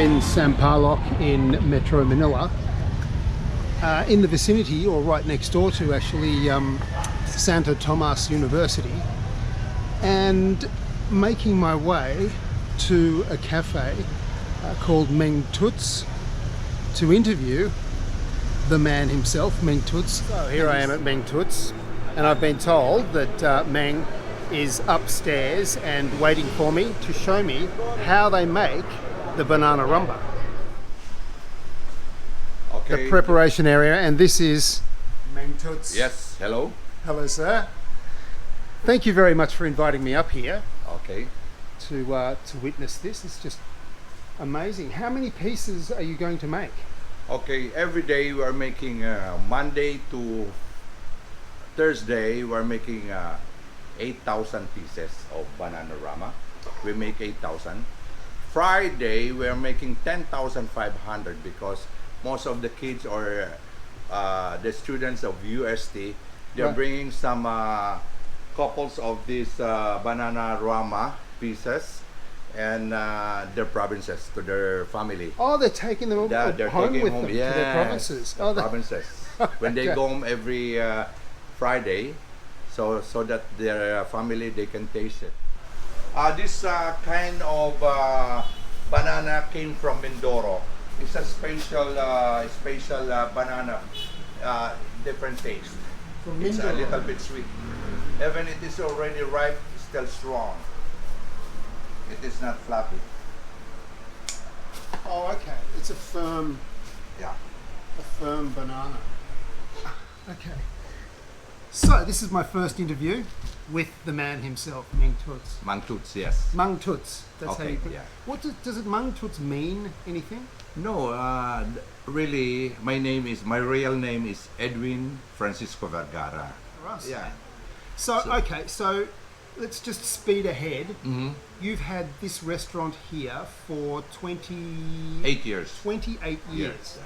in Sampaloc in Metro Manila, in the vicinity, or right next door to actually, Santo Tomas University, and making my way to a cafe called Mang Tootz to interview the man himself, Mang Tootz. So here I am at Mang Tootz, and I've been told that Mang is upstairs and waiting for me to show me how they make the banana rhuma. Okay. The preparation area, and this is Mang Tootz. Yes, hello. Hello, sir. Thank you very much for inviting me up here Okay. to witness this. It's just amazing. How many pieces are you going to make? Okay, every day we are making Monday to Thursday we are making 8,000 pieces of banana rhuma. We make 8,000. Friday we are making 10,500 because most of the kids or the students of UST, they are Right. bringing some couples of these banana rhuma pieces and their provinces to their family. Oh, they're taking them They're home taking with home, them to their provinces. the Oh, provinces. When they Okay. go home every Friday, so that their family they can taste it. This kind of banana came from Mindoro. It's a special banana, different taste. From It's a Mindoro. little bit sweet. Even it is already ripe, it's still strong. It is not fluffy. Oh, okay. It's a firm banana. Okay. So this is my first interview with the man himself, Mang Tootz. Mang Tootz, yes. Mang Tootz. That's how Okay, you put it. yeah. What does it Mang Tootz mean? Anything? No, really, my real name is Edwin Francisco Vergara. Right. Yeah. So okay. So let's just speed ahead. Mm-hmm. You've had this restaurant here for 28 8 years. years. Yes.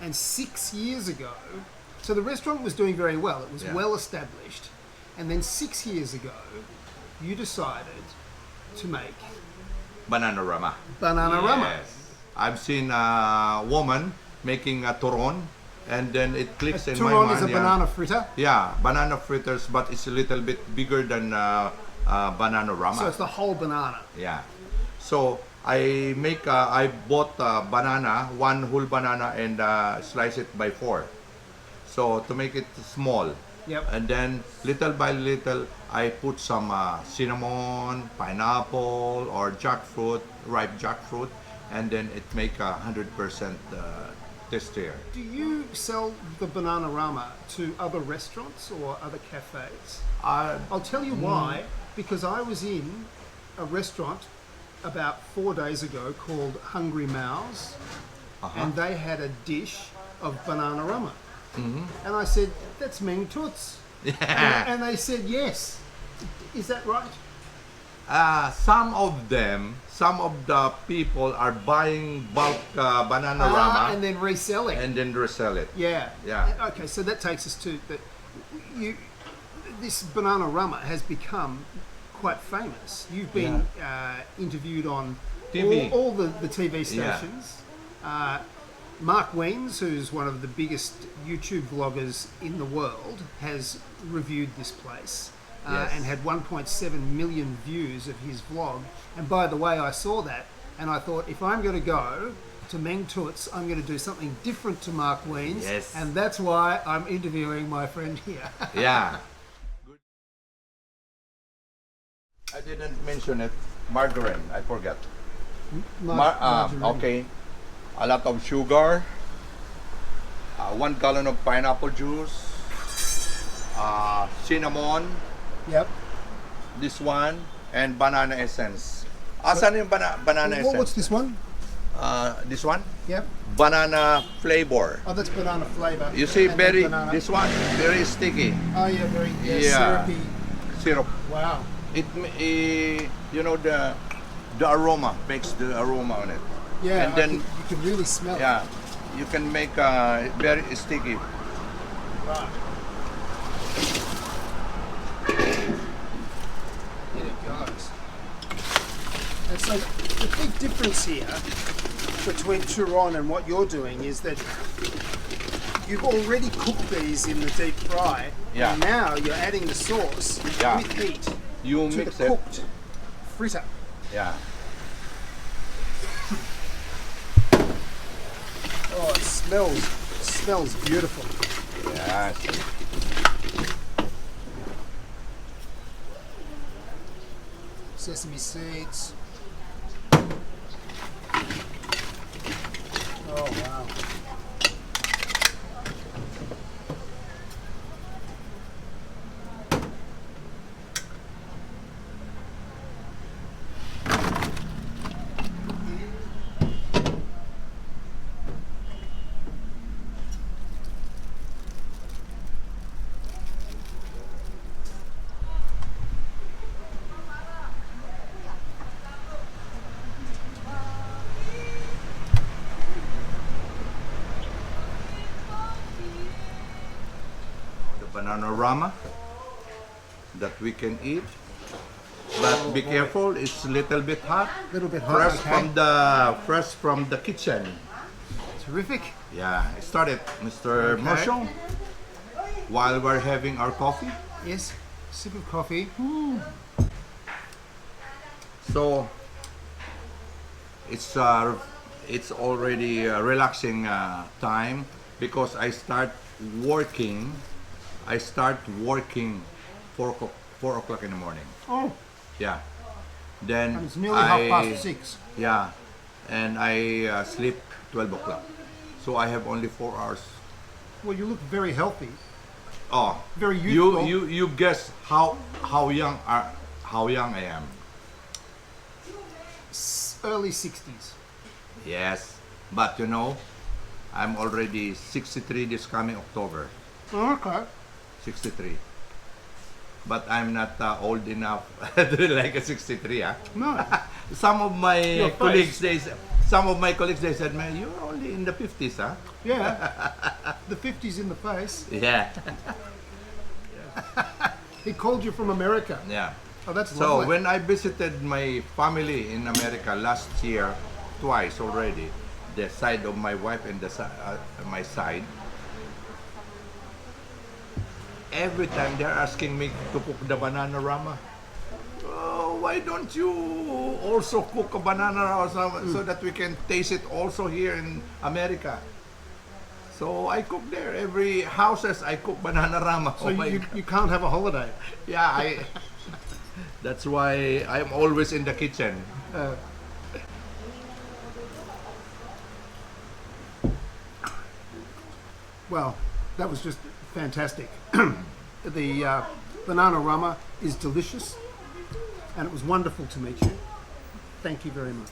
And 6 years ago, so the restaurant was doing very well. It was Yeah. well established. And then 6 years ago, you decided to make Banana rhuma. banana rhuma. Yes. I've seen a woman making a Turon, and then it clicks in my Turon mind. is a banana fritter. Yeah, banana fritters, but it's a little bit bigger than banana rhuma. So it's the whole banana. Yeah. So I bought banana, one whole banana, and slice it by 4. So to make it small. Yep. And then little by little, I put some cinnamon, pineapple, or jackfruit, ripe jackfruit, and then it make 100% tastier. Do you sell the banana rhuma to other restaurants or other cafes? I'll tell you why. Because I was in a restaurant about 4 days ago called Hungry Mouths, and they had a dish of banana rhuma. And I said, that's Mang Tootz. Yeah. And they said, yes. Is that right? Some of the people are buying bulk banana rhuma And then reselling. and then resell it. Yeah. Yeah. Okay, so that takes us to that. This banana rhuma has become quite famous. You've been interviewed on TV. all the TV stations. Mark Weens, who's one of the biggest YouTube vloggers in the world, has reviewed this place and had 1.7 million views of his vlog. And by the way, I saw that and I thought, if I'm going to go to Mang Tootz, I'm going to do something different to Mark Weens. Yes. And that's why I'm interviewing my friend here. Yeah. Good. I didn't mention it. Margarine, I forgot. Margarine. Okay. A lot of sugar. 1 gallon of pineapple juice. Cinnamon. Yep. This one. And banana essence. Asan yung banana essence? What's this one? This one? Yep. Banana flavor. Oh, that's banana flavor. You see, And then very banana. this one very sticky. Oh yeah, very Yeah. syrupy. Syrup. Wow. You know the aroma makes the aroma on it. Yeah, And then you can really smell it. yeah, you can make very sticky. Right. In it goes. And so the big difference here between Turon and what you're doing is that you've already cooked these in the deep fry, Yeah. and now you're adding the sauce Yeah. with heat You to mix the it. cooked fritter. Yeah. Oh, it smells beautiful. Yes. Sesame seeds. Oh wow. The banana rhuma that we can eat. But be careful, it's a little bit hot. A little bit hot. Okay. Fresh from the kitchen. Terrific. Yeah, I started, Mr. Okay. Moshong, while we're having our coffee. Yes. Sip of coffee. So it's already a relaxing time because I start working 4 o'clock in the morning. Oh, Yeah. Then and it's nearly 6:30. Yeah, and I sleep 12 o'clock. So I have only 4 hours. Well, you look very healthy. Oh, Very youthful. you guess how young I am? Early 60s. Yes, but you know, I'm already 63 this coming October. Oh, okay. 63. But I'm not old enough to be like a 63. No. Some of my Your colleagues, face. they said, man, you're only in the 50s, huh? Yeah. The 50s in the face. Yeah. He called you from America. Yeah. Oh, that's So lovely. when I visited my family in America last year, twice already, the side of my wife and my side, every time they're asking me to cook the banana rhuma. Oh, why don't you also cook a banana rhuma so that we can taste it also here in America? So I cook there. Every houses I cook banana rhuma. So you can't have a holiday. Yeah, that's why I'm always in the kitchen. Well, that was just fantastic. The banana rhuma is delicious, and it was wonderful to meet you. Thank you very much.